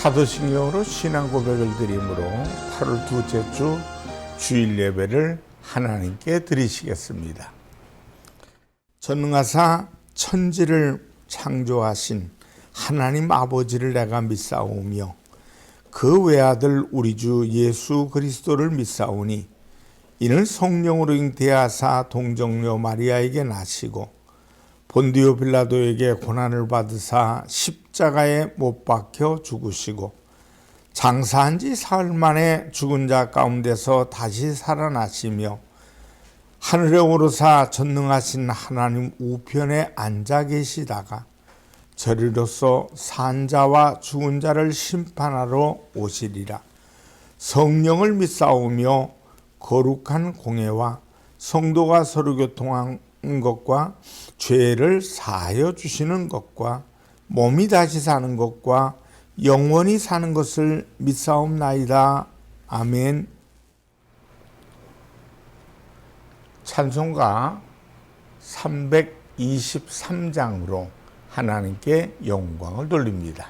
사도신경으로 신앙 고백을 드림으로 8월 둘째 주 주일 예배를 하나님께 드리시겠습니다. 전능하사 천지를 창조하신 하나님 아버지를 내가 믿사오며 그 외아들 우리 주 예수 그리스도를 믿사오니 이는 성령으로 잉태하사 동정녀 마리아에게 나시고 본디오 빌라도에게 고난을 받으사 십자가에 못 박혀 죽으시고 장사한 지 사흘 만에 죽은 자 가운데서 다시 살아나시며 하늘에 오르사 전능하신 하나님 우편에 앉아 계시다가 저리로서 산 자와 죽은 자를 심판하러 오시리라. 성령을 믿사오며 거룩한 공예와 성도가 서로 교통한 것과 죄를 사하여 주시는 것과 몸이 다시 사는 것과 영원히 사는 것을 믿사옵나이다. 아멘. 찬송가 323장으로 하나님께 영광을 돌립니다.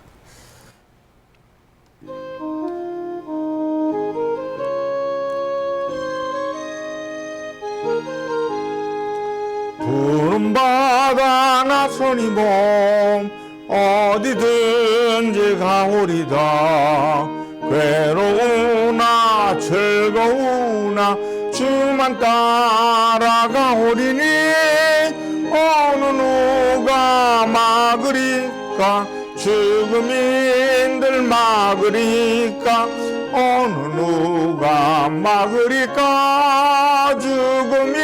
푸른 바다 나선이 봄 어디든지 가오리다. 괴로우나 즐거우나 주만 따라가오리니 어느 누가 막으리까 죽음인들 막으리까 어느 누가 막으리까 죽음인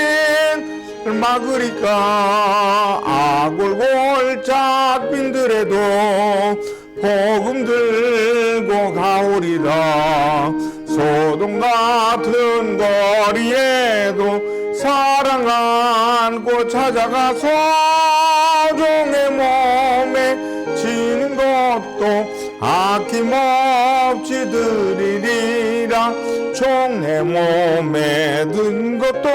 막으리까. 아골골짝 빈들에도 복음 들고 가오리다. 소돔 같은 거리에도 사랑 안고 찾아가서 종의 몸에 지는 것도 아낌없이 드리리라. 종의 몸에 든 것도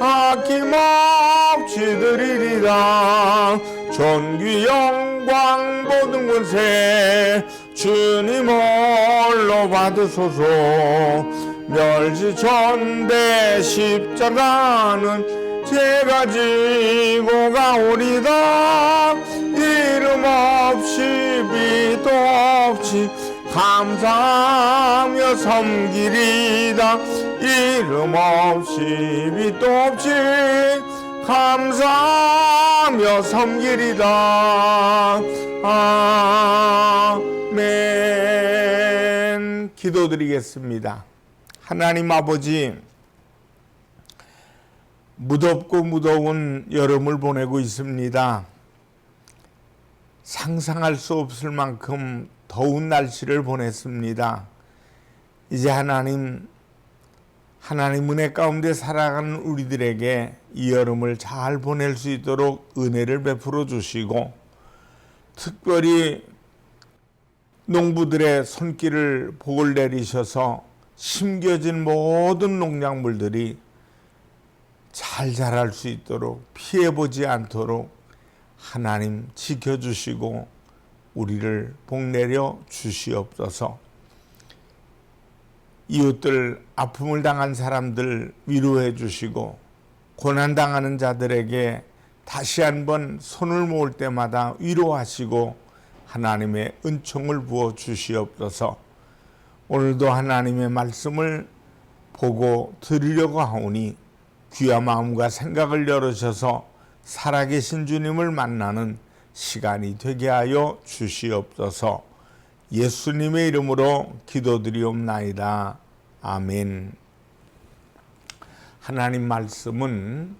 아낌없이 드리리라. 존귀 영광 모든 것에 주님 홀로 받으소서. 멸시천대 십자가는 제가 지고 가오리다. 이름 없이 빛도 없이 감사하며 섬기리다. 이름 없이 빛도 없이 감사하며 섬기리다. 아멘. 기도드리겠습니다. 하나님 아버지, 무덥고 무더운 여름을 보내고 있습니다. 상상할 수 없을 만큼 더운 날씨를 보냈습니다. 이제 하나님 은혜 가운데 살아가는 우리들에게 이 여름을 잘 보낼 수 있도록 은혜를 베풀어 주시고, 특별히 농부들의 손길을 복을 내리셔서 심겨진 모든 농작물들이 잘 자랄 수 있도록 피해보지 않도록 하나님 지켜주시고 우리를 복내려 주시옵소서. 이웃들, 아픔을 당한 사람들 위로해 주시고 고난당하는 자들에게 다시 한번 손을 모을 때마다 위로하시고 하나님의 은총을 부어 주시옵소서. 오늘도 하나님의 말씀을 보고 들으려고 하오니 귀와 마음과 생각을 열으셔서 살아계신 주님을 만나는 시간이 되게 하여 주시옵소서. 예수님의 이름으로 기도드리옵나이다. 아멘. 하나님 말씀은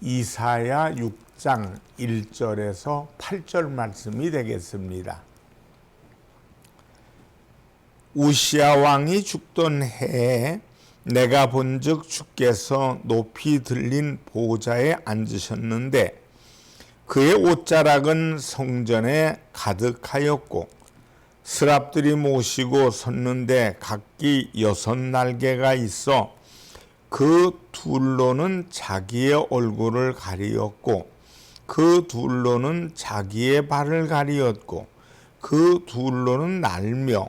이사야 6장 1절에서 8절 말씀이 되겠습니다. 우시야 왕이 죽던 해에 내가 본즉 주께서 높이 들린 보좌에 앉으셨는데 그의 옷자락은 성전에 가득하였고 스랍들이 모시고 섰는데 각기 6날개가 있어 그 둘로는 자기의 얼굴을 가리었고 그 둘로는 자기의 발을 가리었고 그 둘로는 날며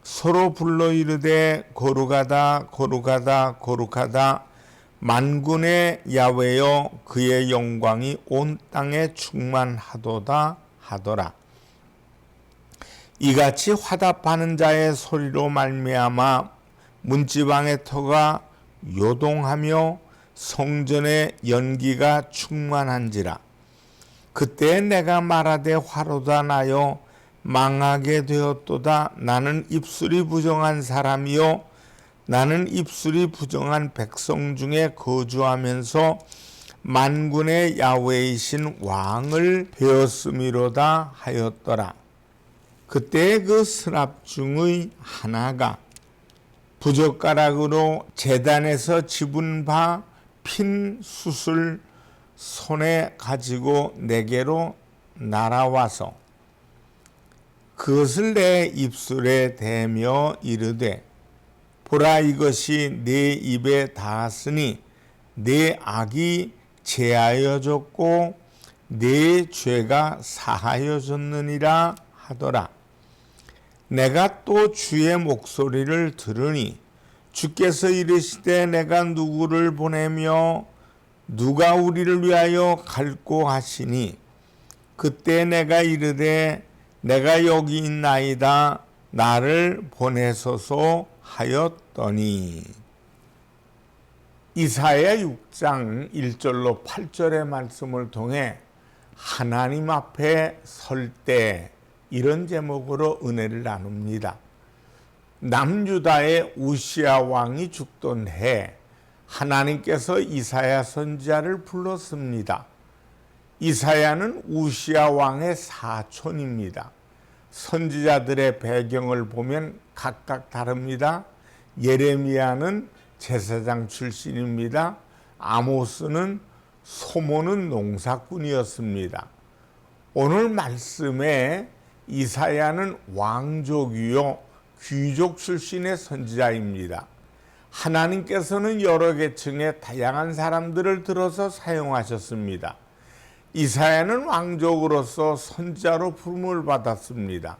서로 불러 이르되 거룩하다 거룩하다 거룩하다 만군의 야훼여 그의 영광이 온 땅에 충만하도다 하더라. 이같이 화답하는 자의 소리로 말미암아 문지방의 터가 요동하며 성전의 연기가 충만한지라. 그때 내가 말하되 화로다 나여 망하게 되었도다. 나는 입술이 부정한 사람이요 나는 입술이 부정한 백성 중에 거주하면서 만군의 야훼이신 왕을 배웠음이로다 하였더라. 그때 그 스랍 중의 하나가 부젓가락으로 제단에서 집은 바 핀 숯을 손에 가지고 내게로 날아와서 그것을 내 입술에 대며 이르되 보라 이것이 내 입에 닿았으니 내 악이 제하여졌고 내 죄가 사하여졌느니라 하더라. 내가 또 주의 목소리를 들으니 주께서 이르시되 내가 누구를 보내며 누가 우리를 위하여 갈고 하시니 그때 내가 이르되 내가 여기 있나이다 나를 보내소서 하였더니. 이사야 6장 1절로 8절의 말씀을 통해 하나님 앞에 설 때 이런 제목으로 은혜를 나눕니다. 남유다의 우시야 왕이 죽던 해 하나님께서 이사야 선지자를 불렀습니다. 이사야는 우시야 왕의 사촌입니다. 선지자들의 배경을 보면 각각 다릅니다. 예레미야는 제사장 출신입니다. 아모스는 소모는 농사꾼이었습니다. 오늘 말씀에 이사야는 왕족이요 귀족 출신의 선지자입니다. 하나님께서는 여러 계층의 다양한 사람들을 들어서 사용하셨습니다. 이사야는 왕족으로서 선지자로 부름을 받았습니다.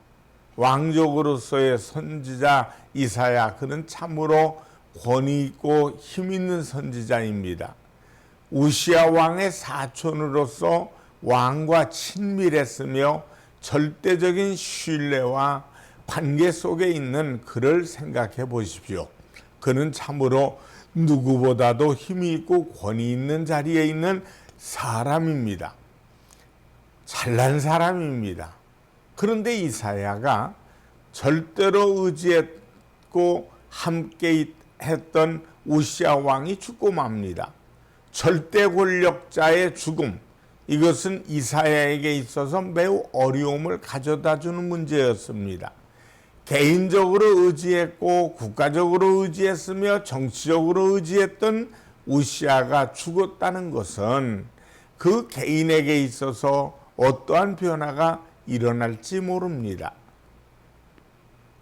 왕족으로서의 선지자 이사야, 그는 참으로 권위 있고 힘 있는 선지자입니다. 우시야 왕의 사촌으로서 왕과 친밀했으며 절대적인 신뢰와 관계 속에 있는 그를 생각해 보십시오. 그는 참으로 누구보다도 힘이 있고 권위 있는 자리에 있는 사람입니다. 잘난 사람입니다. 그런데 이사야가 절대로 의지했고 함께 했던 우시야 왕이 죽고 맙니다. 절대 권력자의 죽음, 이것은 이사야에게 있어서 매우 어려움을 가져다주는 문제였습니다. 개인적으로 의지했고 국가적으로 의지했으며 정치적으로 의지했던 우시야가 죽었다는 것은 그 개인에게 있어서 어떠한 변화가 일어날지 모릅니다.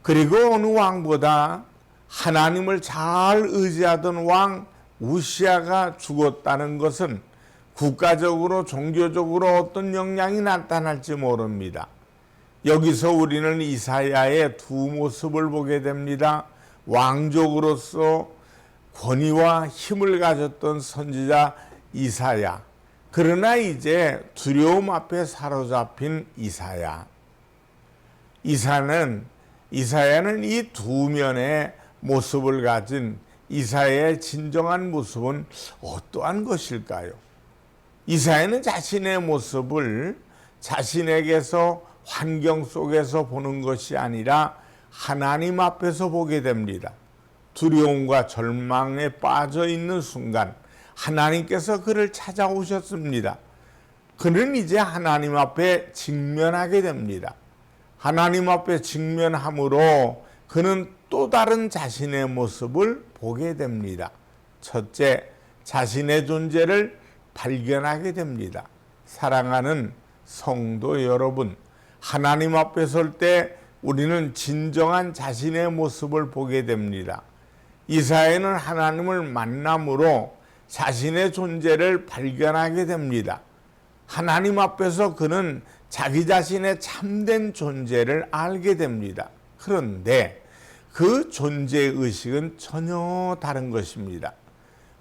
그리고 어느 왕보다 하나님을 잘 의지하던 왕 우시야가 죽었다는 것은 국가적으로 종교적으로 어떤 영향이 나타날지 모릅니다. 여기서 우리는 이사야의 두 모습을 보게 됩니다. 왕족으로서 권위와 힘을 가졌던 선지자 이사야, 그러나 이제 두려움 앞에 사로잡힌 이사야. 이사야는 이 두 면의 모습을 가진 이사야의 진정한 모습은 어떠한 것일까요? 이사야는 자신의 모습을 자신에게서 환경 속에서 보는 것이 아니라 하나님 앞에서 보게 됩니다. 두려움과 절망에 빠져 있는 순간 하나님께서 그를 찾아오셨습니다. 그는 이제 하나님 앞에 직면하게 됩니다. 하나님 앞에 직면함으로 그는 또 다른 자신의 모습을 보게 됩니다. 첫째, 자신의 존재를 발견하게 됩니다. 사랑하는 성도 여러분, 하나님 앞에 설 때 우리는 진정한 자신의 모습을 보게 됩니다. 이사야는 하나님을 만남으로 자신의 존재를 발견하게 됩니다. 하나님 앞에서 그는 자기 자신의 참된 존재를 알게 됩니다. 그런데 그 존재의식은 전혀 다른 것입니다.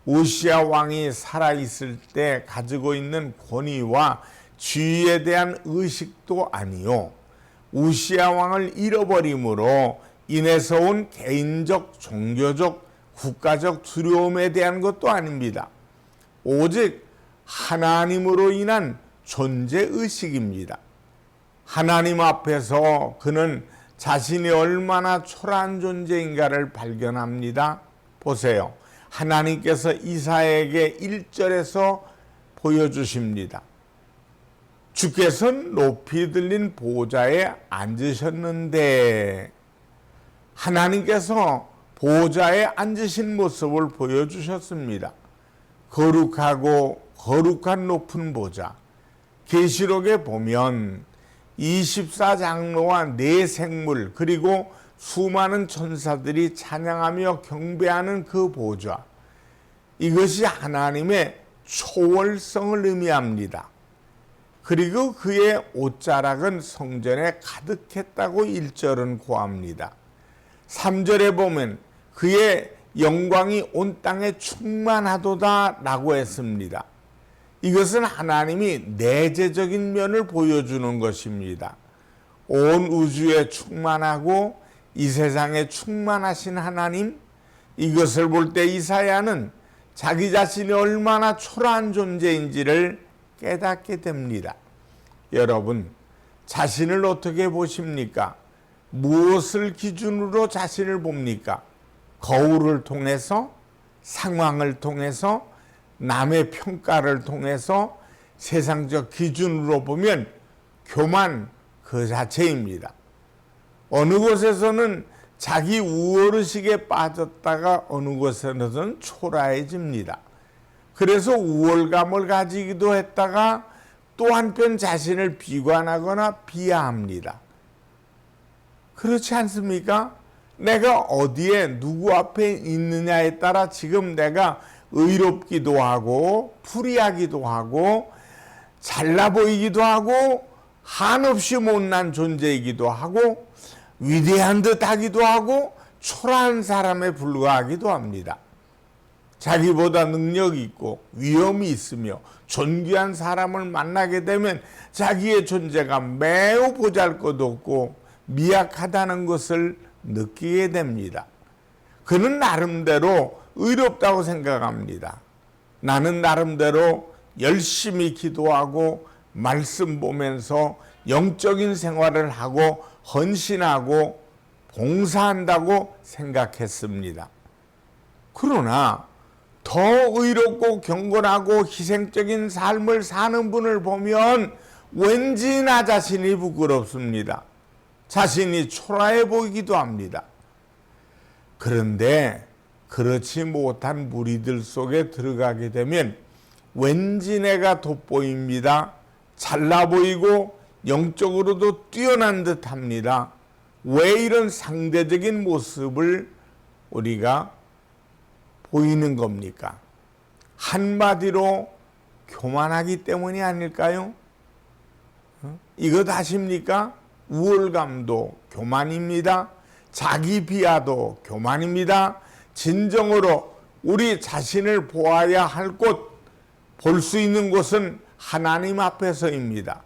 우시야 왕이 살아있을 때 가지고 있는 권위와 지위에 대한 의식도 아니요, 우시야 왕을 잃어버림으로 인해서 온 개인적, 종교적, 국가적 두려움에 대한 것도 아닙니다. 오직 하나님으로 인한 존재의식입니다. 하나님 앞에서 그는 자신이 얼마나 초라한 존재인가를 발견합니다. 보세요. 하나님께서 이사야에게 1절에서 보여주십니다. 주께서는 높이 들린 보좌에 앉으셨는데, 하나님께서 보좌에 앉으신 모습을 보여주셨습니다. 거룩하고 거룩한 높은 보좌. 계시록에 보면 24장로와 4생물 그리고 수많은 천사들이 찬양하며 경배하는 그 보좌. 이것이 하나님의 초월성을 의미합니다. 그리고 그의 옷자락은 성전에 가득했다고 1절은 고합니다. 3절에 보면 그의 영광이 온 땅에 충만하도다 라고 했습니다. 이것은 하나님이 내재적인 면을 보여주는 것입니다. 온 우주에 충만하고 이 세상에 충만하신 하나님, 이것을 볼 때 이사야는 자기 자신이 얼마나 초라한 존재인지를 깨닫게 됩니다. 여러분, 자신을 어떻게 보십니까? 무엇을 기준으로 자신을 봅니까? 거울을 통해서, 상황을 통해서, 남의 평가를 통해서, 세상적 기준으로 보면 교만 그 자체입니다. 어느 곳에서는 자기 우월의식에 빠졌다가 어느 곳에서는 초라해집니다. 그래서 우월감을 가지기도 했다가 또 한편 자신을 비관하거나 비하합니다. 그렇지 않습니까? 내가 어디에 누구 앞에 있느냐에 따라 지금 내가 의롭기도 하고 불의하기도 하고 잘나 보이기도 하고 한없이 못난 존재이기도 하고 위대한 듯 하기도 하고 초라한 사람에 불과하기도 합니다. 자기보다 능력이 있고 위엄이 있으며 존귀한 사람을 만나게 되면 자기의 존재가 매우 보잘것없고 미약하다는 것을 느끼게 됩니다. 그는 나름대로 의롭다고 생각합니다. 나는 나름대로 열심히 기도하고 말씀 보면서 영적인 생활을 하고 헌신하고 봉사한다고 생각했습니다. 그러나 더 의롭고 경건하고 희생적인 삶을 사는 분을 보면 왠지 나 자신이 부끄럽습니다. 자신이 초라해 보이기도 합니다. 그런데 그렇지 못한 무리들 속에 들어가게 되면 왠지 내가 돋보입니다. 잘나 보이고 영적으로도 뛰어난 듯합니다. 왜 이런 상대적인 모습을 우리가 보이는 겁니까? 한마디로 교만하기 때문이 아닐까요? 이것 아십니까? 우월감도 교만입니다. 자기 비하도 교만입니다. 진정으로 우리 자신을 보아야 할 곳, 볼 수 있는 곳은 하나님 앞에서입니다.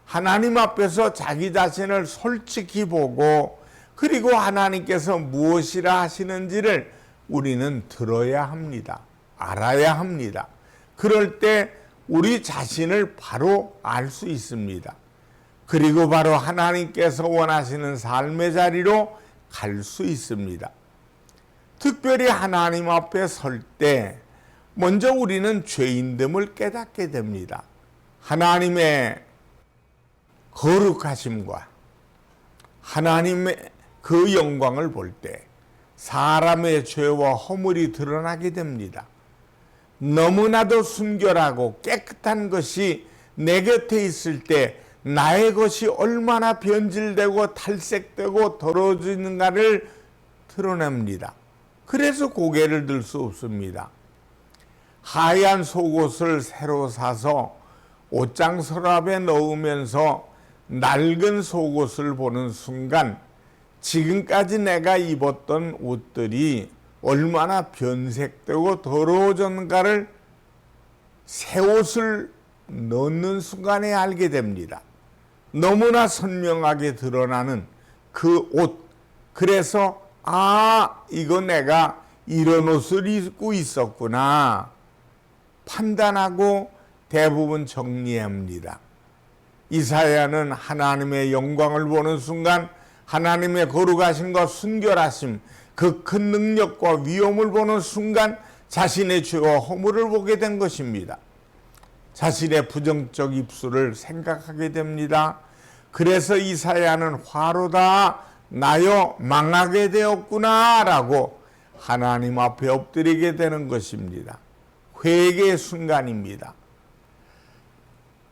하나님 앞에서 자기 자신을 솔직히 보고 그리고 하나님께서 무엇이라 하시는지를 우리는 들어야 합니다. 알아야 합니다. 그럴 때 우리 자신을 바로 알 수 있습니다. 그리고 바로 하나님께서 원하시는 삶의 자리로 갈 수 있습니다. 특별히 하나님 앞에 설 때 먼저 우리는 죄인됨을 깨닫게 됩니다. 하나님의 거룩하심과 하나님의 그 영광을 볼 때 사람의 죄와 허물이 드러나게 됩니다. 너무나도 순결하고 깨끗한 것이 내 곁에 있을 때 나의 것이 얼마나 변질되고 탈색되고 더러워지는가를 드러냅니다. 그래서 고개를 들 수 없습니다. 하얀 속옷을 새로 사서 옷장 서랍에 넣으면서 낡은 속옷을 보는 순간 지금까지 내가 입었던 옷들이 얼마나 변색되고 더러워졌는가를 새 옷을 넣는 순간에 알게 됩니다. 너무나 선명하게 드러나는 그 옷. 그래서 이거 내가 이런 옷을 입고 있었구나 판단하고 대부분 정리합니다. 이사야는 하나님의 영광을 보는 순간 하나님의 거룩하심과 순결하심, 그 큰 능력과 위엄을 보는 순간 자신의 죄와 허물을 보게 된 것입니다. 자신의 부정적 입술을 생각하게 됩니다. 그래서 이사야는 화로다 나여 망하게 되었구나 라고 하나님 앞에 엎드리게 되는 것입니다. 회개의 순간입니다.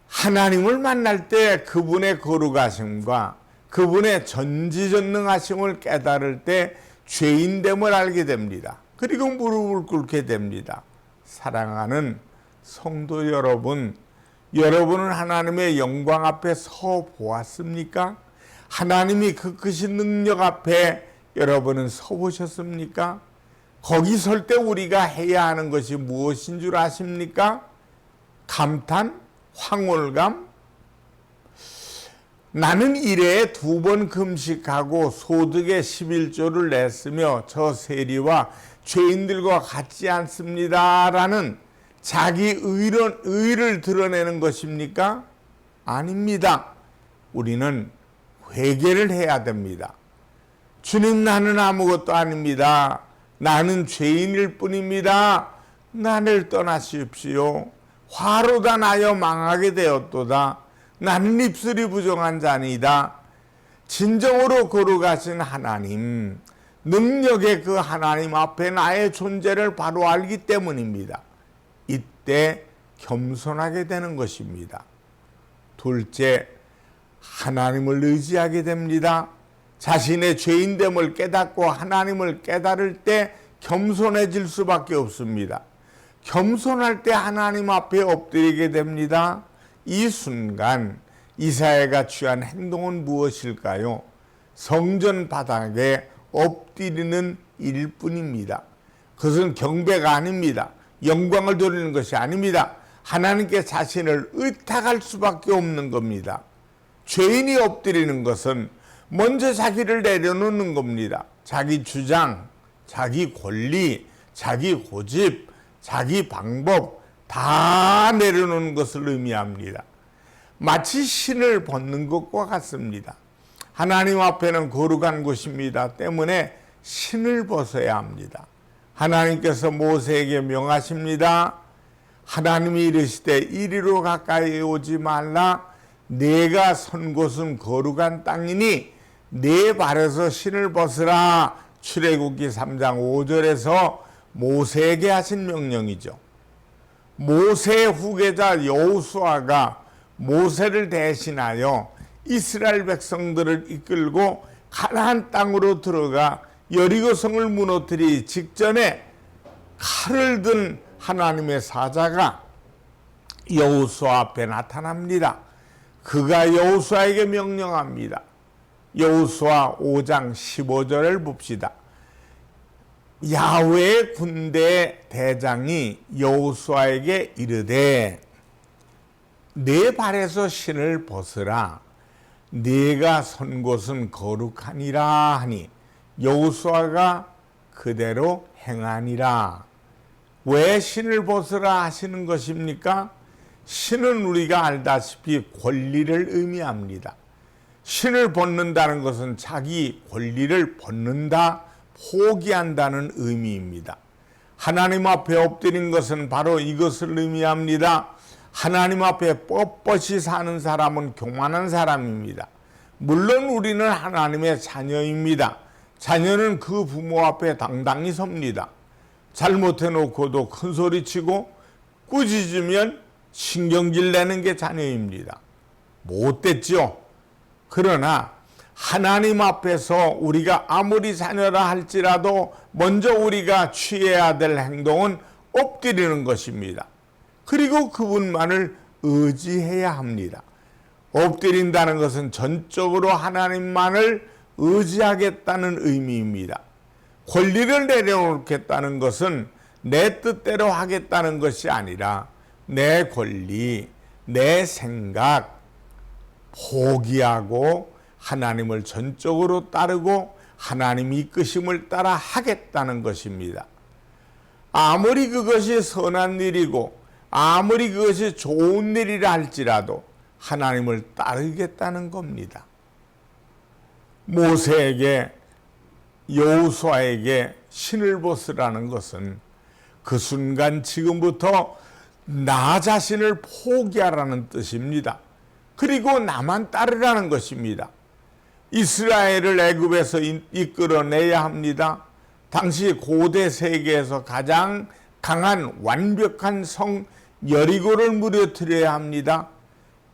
하나님을 만날 때 그분의 거룩하심과 그분의 전지전능하심을 깨달을 때 죄인됨을 알게 됩니다. 그리고 무릎을 꿇게 됩니다. 사랑하는 성도 여러분, 여러분은 하나님의 영광 앞에 서 보았습니까? 하나님이 그 크신 능력 앞에 여러분은 서 보셨습니까? 거기 설 때 우리가 해야 하는 것이 무엇인 줄 아십니까? 감탄? 황홀감? 나는 일해에 2번 금식하고 소득의 11조를 냈으며 저 세리와 죄인들과 같지 않습니다 라는 자기 의를 드러내는 것입니까? 아닙니다. 우리는 회개를 해야 됩니다. 주님, 나는 아무것도 아닙니다. 나는 죄인일 뿐입니다. 나를 떠나시옵시오. 화로다 나여 망하게 되었도다. 나는 입술이 부정한 자니이다. 진정으로 거룩하신 하나님, 능력의 그 하나님 앞에 나의 존재를 바로 알기 때문입니다. 이때 겸손하게 되는 것입니다. 둘째, 하나님을 의지하게 됩니다. 자신의 죄인됨을 깨닫고 하나님을 깨달을 때 겸손해질 수밖에 없습니다. 겸손할 때 하나님 앞에 엎드리게 됩니다. 이 순간 이사야가 취한 행동은 무엇일까요? 성전 바닥에 엎드리는 일뿐입니다. 그것은 경배가 아닙니다. 영광을 돌리는 것이 아닙니다. 하나님께 자신을 의탁할 수밖에 없는 겁니다. 죄인이 엎드리는 것은 먼저 자기를 내려놓는 겁니다. 자기 주장, 자기 권리, 자기 고집, 자기 방법 다 내려놓는 것을 의미합니다. 마치 신을 벗는 것과 같습니다. 하나님 앞에는 거룩한 곳입니다. 때문에 신을 벗어야 합니다. 하나님께서 모세에게 명하십니다. 하나님이 이르시되 이리로 가까이 오지 말라. 내가 선 곳은 거룩한 땅이니 내 발에서 신을 벗으라. 출애굽기 3장 5절에서 모세에게 하신 명령이죠. 모세의 후계자 여호수아가 모세를 대신하여 이스라엘 백성들을 이끌고 가나안 땅으로 들어가 여리고성을 무너뜨리기 직전에 칼을 든 하나님의 사자가 여호수아 앞에 나타납니다. 그가 여호수아에게 명령합니다. 여호수아 5장 15절을 봅시다. 야훼의 군대 대장이 여호수아에게 이르되 내 발에서 신을 벗으라. 네가 선 곳은 거룩하니라 하니 여호수아가 그대로 행하니라. 왜 신을 벗으라 하시는 것입니까? 신은 우리가 알다시피 권리를 의미합니다. 신을 벗는다는 것은 자기 권리를 벗는다, 포기한다는 의미입니다. 하나님 앞에 엎드린 것은 바로 이것을 의미합니다. 하나님 앞에 뻣뻣이 사는 사람은 교만한 사람입니다. 물론 우리는 하나님의 자녀입니다. 자녀는 그 부모 앞에 당당히 섭니다. 잘못해놓고도 큰 소리치고 꾸짖으면 신경질 내는 게 자녀입니다. 못됐죠? 그러나 하나님 앞에서 우리가 아무리 자녀라 할지라도 먼저 우리가 취해야 될 행동은 엎드리는 것입니다. 그리고 그분만을 의지해야 합니다. 엎드린다는 것은 전적으로 하나님만을 의지하겠다는 의미입니다. 권리를 내려놓겠다는 것은 내 뜻대로 하겠다는 것이 아니라 내 권리, 내 생각 포기하고 하나님을 전적으로 따르고 하나님 이끄심을 따라 하겠다는 것입니다. 아무리 그것이 선한 일이고 아무리 그것이 좋은 일이라 할지라도 하나님을 따르겠다는 겁니다. 모세에게 여호수아에게 신을 벗으라는 것은 그 순간 지금부터 나 자신을 포기하라는 뜻입니다. 그리고 나만 따르라는 것입니다. 이스라엘을 애굽에서 이끌어내야 합니다. 당시 고대 세계에서 가장 강한 완벽한 성 여리고를 무너뜨려야 합니다.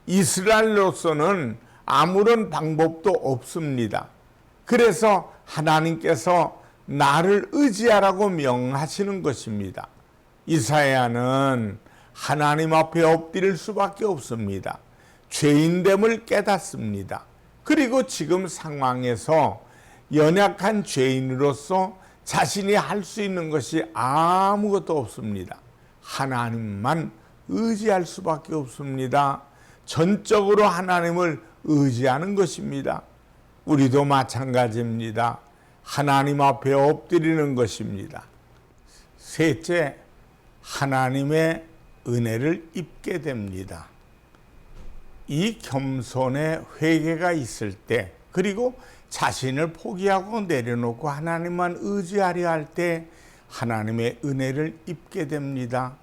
이스라엘로서는 아무런 방법도 없습니다. 그래서 하나님께서 나를 의지하라고 명하시는 것입니다. 이사야는 하나님 앞에 엎드릴 수밖에 없습니다. 죄인됨을 깨닫습니다. 그리고 지금 상황에서 연약한 죄인으로서 자신이 할 수 있는 것이 아무것도 없습니다. 하나님만 의지할 수밖에 없습니다. 전적으로 하나님을 의지하는 것입니다. 우리도 마찬가지입니다. 하나님 앞에 엎드리는 것입니다. 셋째, 하나님의 은혜를 입게 됩니다. 이 겸손의 회개가 있을 때, 그리고 자신을 포기하고 내려놓고 하나님만 의지하려 할 때 하나님의 은혜를 입게 됩니다.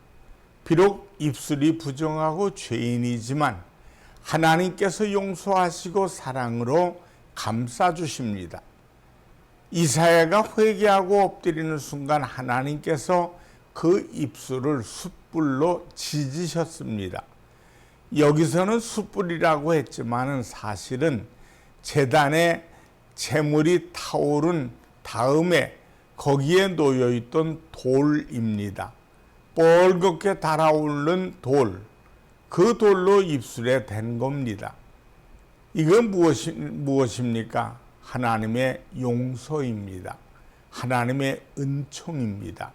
비록 입술이 부정하고 죄인이지만 하나님께서 용서하시고 사랑으로 감싸주십니다. 이사야가 회개하고 엎드리는 순간 하나님께서 그 입술을 숯불로 지지셨습니다. 여기서는 숯불이라고 했지만 사실은 제단에 재물이 타오른 다음에 거기에 놓여있던 돌입니다. 뻘겋게 달아오른 돌, 그 돌로 입술에 댄 겁니다. 이건 무엇입니까? 하나님의 용서입니다. 하나님의 은총입니다.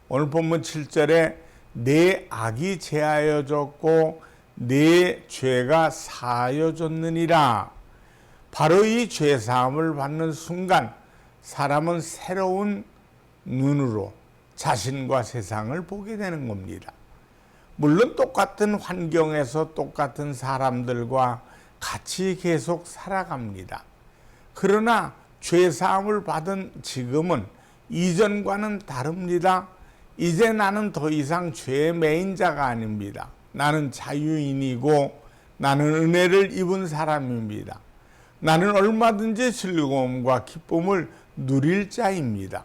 오늘 본문 7절에 내 악이 제하여졌고 내 죄가 사하여졌느니라. 바로 이 죄사함을 받는 순간 사람은 새로운 눈으로 자신과 세상을 보게 되는 겁니다. 물론 똑같은 환경에서 똑같은 사람들과 같이 계속 살아갑니다. 그러나 죄사함을 받은 지금은 이전과는 다릅니다. 이제 나는 더 이상 죄의 매인자가 아닙니다. 나는 자유인이고 나는 은혜를 입은 사람입니다. 나는 얼마든지 즐거움과 기쁨을 누릴 자입니다.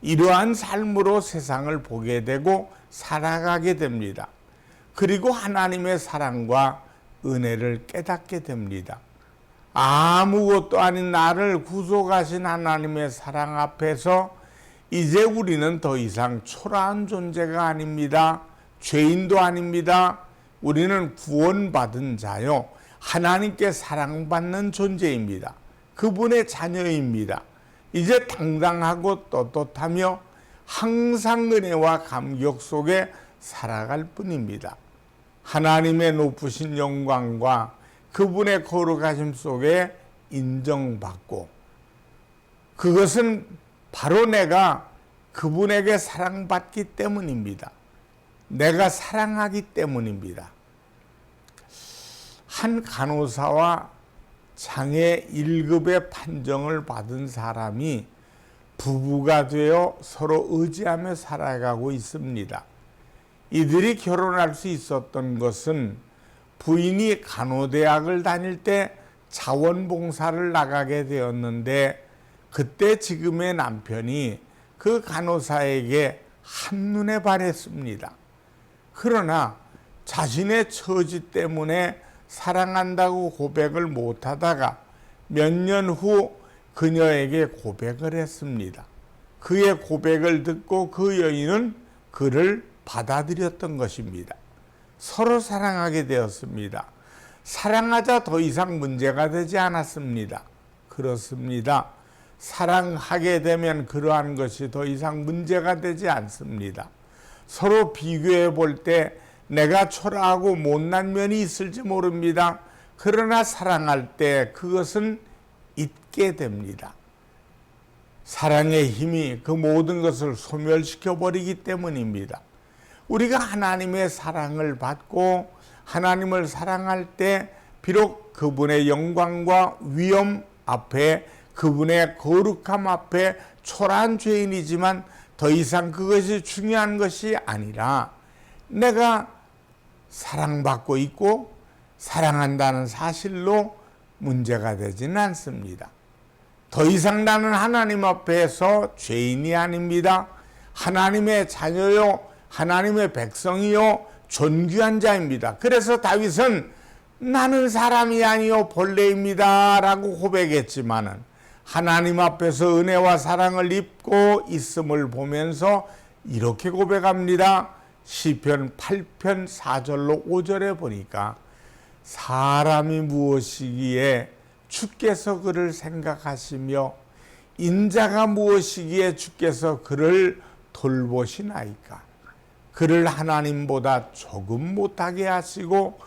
이러한 삶으로 세상을 보게 되고 살아가게 됩니다. 그리고 하나님의 사랑과 은혜를 깨닫게 됩니다. 아무것도 아닌 나를 구속하신 하나님의 사랑 앞에서 이제 우리는 더 이상 초라한 존재가 아닙니다. 죄인도 아닙니다. 우리는 구원받은 자요, 하나님께 사랑받는 존재입니다. 그분의 자녀입니다. 이제 당당하고 떳떳하며 항상 은혜와 감격 속에 살아갈 뿐입니다. 하나님의 높으신 영광과 그분의 거룩하심 속에 인정받고, 그것은 바로 내가 그분에게 사랑받기 때문입니다. 내가 사랑하기 때문입니다. 한 간호사와 장애 1급의 판정을 받은 사람이 부부가 되어 서로 의지하며 살아가고 있습니다. 이들이 결혼할 수 있었던 것은 부인이 간호대학을 다닐 때 자원봉사를 나가게 되었는데, 그때 지금의 남편이 그 간호사에게 한눈에 반했습니다. 그러나 자신의 처지 때문에 사랑한다고 고백을 못하다가 몇 년 후 그녀에게 고백을 했습니다. 그의 고백을 듣고 그 여인은 그를 받아들였던 것입니다. 서로 사랑하게 되었습니다. 사랑하자 더 이상 문제가 되지 않았습니다. 그렇습니다. 사랑하게 되면 그러한 것이 더 이상 문제가 되지 않습니다. 서로 비교해 볼 때 내가 초라하고 못난 면이 있을지 모릅니다. 그러나 사랑할 때 그것은 잊게 됩니다. 사랑의 힘이 그 모든 것을 소멸시켜 버리기 때문입니다. 우리가 하나님의 사랑을 받고 하나님을 사랑할 때 비록 그분의 영광과 위엄 앞에, 그분의 거룩함 앞에 초라한 죄인이지만 더 이상 그것이 중요한 것이 아니라 내가 사랑받고 있고 사랑한다는 사실로 문제가 되지는 않습니다. 더 이상 나는 하나님 앞에서 죄인이 아닙니다. 하나님의 자녀요, 하나님의 백성이요, 존귀한 자입니다. 그래서 다윗은 나는 사람이 아니요 벌레입니다 라고 고백했지만은 하나님 앞에서 은혜와 사랑을 입고 있음을 보면서 이렇게 고백합니다. 시편 8편 4절로 5절에 보니까 사람이 무엇이기에 주께서 그를 생각하시며 인자가 무엇이기에 주께서 그를 돌보시나이까. 그를 하나님보다 조금 못하게 하시고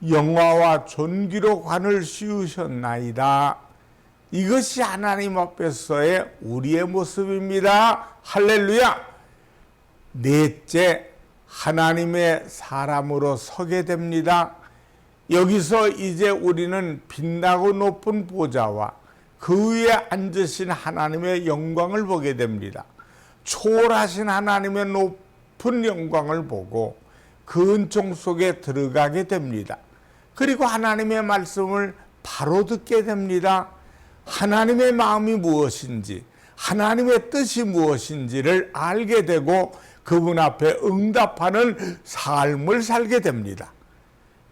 영화와 존귀로 관을 씌우셨나이다. 이것이 하나님 앞에서의 우리의 모습입니다. 할렐루야. 넷째, 하나님의 사람으로 서게 됩니다. 여기서 이제 우리는 빛나고 높은 보좌와 그 위에 앉으신 하나님의 영광을 보게 됩니다. 초월하신 하나님의 높은 영광을 보고 그 은총 속에 들어가게 됩니다. 그리고 하나님의 말씀을 바로 듣게 됩니다. 하나님의 마음이 무엇인지, 하나님의 뜻이 무엇인지를 알게 되고 그분 앞에 응답하는 삶을 살게 됩니다.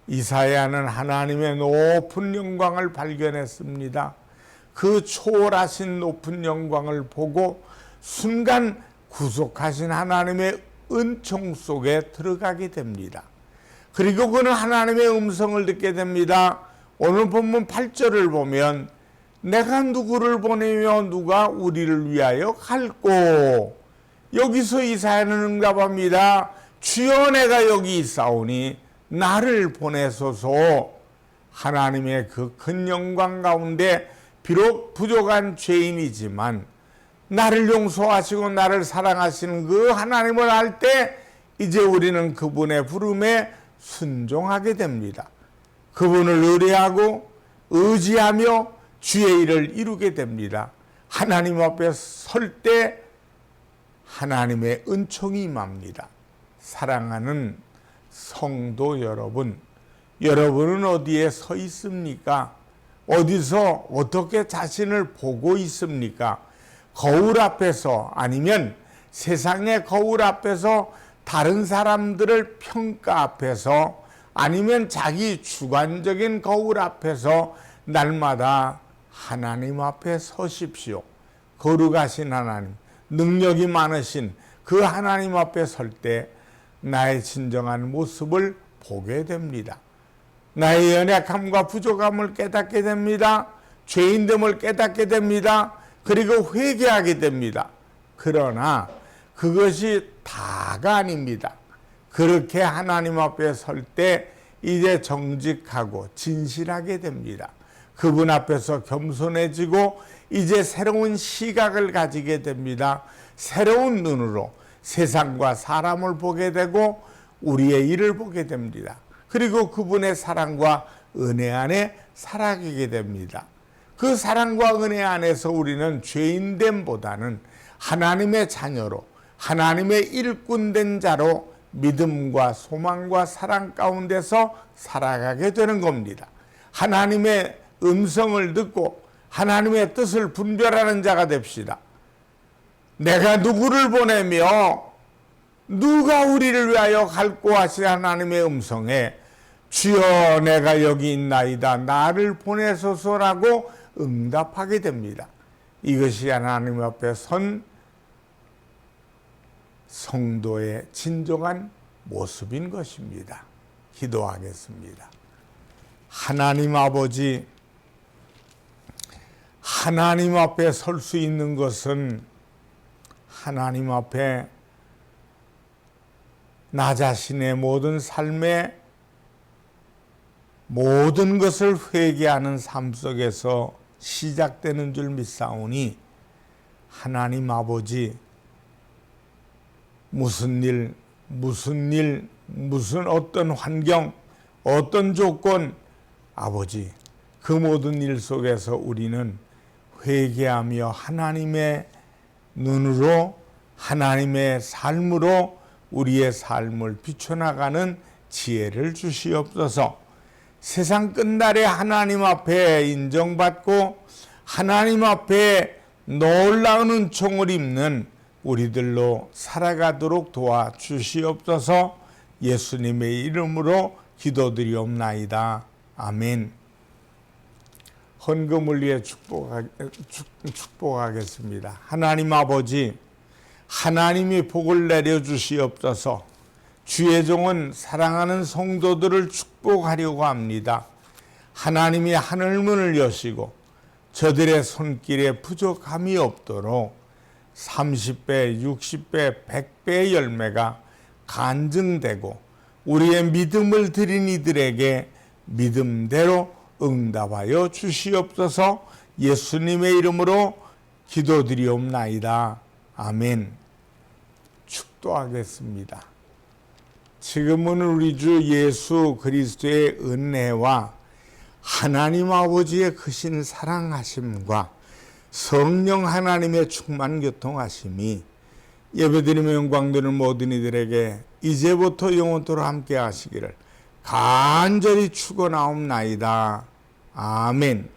이사야는 하나님의 높은 영광을 발견했습니다. 그 초월하신 높은 영광을 보고 순간 구속하신 하나님의 은총 속에 들어가게 됩니다. 그리고 그는 하나님의 음성을 듣게 됩니다. 오늘 본문 8절을 보면 내가 누구를 보내며 누가 우리를 위하여 갈꼬. 여기서 이사야는 응답합니다. 주여 내가 여기 있사오니 나를 보내소서. 하나님의 그 큰 영광 가운데 비록 부족한 죄인이지만 나를 용서하시고 나를 사랑하시는 그 하나님을 알 때 이제 우리는 그분의 부름에 순종하게 됩니다. 그분을 의뢰하고 의지하며 주의 일을 이루게 됩니다. 하나님 앞에 설 때 하나님의 은총이 임합니다. 사랑하는 성도 여러분, 여러분은 어디에 서 있습니까? 어디서 어떻게 자신을 보고 있습니까? 거울 앞에서 아니면 세상의 거울 앞에서 다른 사람들을 평가 앞에서 아니면 자기 주관적인 거울 앞에서 날마다 하나님 앞에 서십시오. 거룩하신 하나님, 능력이 많으신 그 하나님 앞에 설 때 나의 진정한 모습을 보게 됩니다. 나의 연약함과 부족함을 깨닫게 됩니다. 죄인됨을 깨닫게 됩니다. 그리고 회개하게 됩니다. 그러나 그것이 다가 아닙니다. 그렇게 하나님 앞에 설 때 이제 정직하고 진실하게 됩니다. 그분 앞에서 겸손해지고 이제 새로운 시각을 가지게 됩니다. 새로운 눈으로 세상과 사람을 보게 되고 우리의 일을 보게 됩니다. 그리고 그분의 사랑과 은혜 안에 살아가게 됩니다. 그 사랑과 은혜 안에서 우리는 죄인됨보다는 하나님의 자녀로, 하나님의 일꾼된 자로 믿음과 소망과 사랑 가운데서 살아가게 되는 겁니다. 하나님의 음성을 듣고 하나님의 뜻을 분별하는 자가 됩시다. 내가 누구를 보내며 누가 우리를 위하여 갈꼬 하신 하나님의 음성에 주여 내가 여기 있나이다 나를 보내소서라고 응답하게 됩니다. 이것이 하나님 앞에 선 성도의 진정한 모습인 것입니다. 기도하겠습니다. 하나님 아버지, 하나님 앞에 설 수 있는 것은 하나님 앞에 나 자신의 모든 삶의 모든 것을 회개하는 삶 속에서 시작되는 줄 믿사오니, 하나님 아버지, 무슨 일, 무슨 어떤 환경, 어떤 조건, 아버지, 그 모든 일 속에서 우리는 회개하며 하나님의 눈으로, 하나님의 삶으로 우리의 삶을 비춰나가는 지혜를 주시옵소서. 세상 끝날에 하나님 앞에 인정받고 하나님 앞에 놀라운 은총을 입는 우리들로 살아가도록 도와주시옵소서. 예수님의 이름으로 기도드리옵나이다. 아멘. 헌금을 위해 축복하겠습니다. 하나님 아버지, 하나님이 복을 내려주시옵소서. 주의 종은 사랑하는 성도들을 축복하려고 합니다. 하나님이 하늘문을 여시고 저들의 손길에 부족함이 없도록 30배, 60배, 100배의 열매가 간증되고 우리의 믿음을 드린 이들에게 믿음대로 응답하여 주시옵소서. 예수님의 이름으로 기도드리옵나이다. 아멘. 축도하겠습니다. 지금은 우리 주 예수 그리스도의 은혜와 하나님 아버지의 크신 사랑하심과 성령 하나님의 충만 교통하심이 예배드리며 영광되는 모든 이들에게 이제부터 영원토록 함께 하시기를 간절히 축원하옵나이다. 아멘.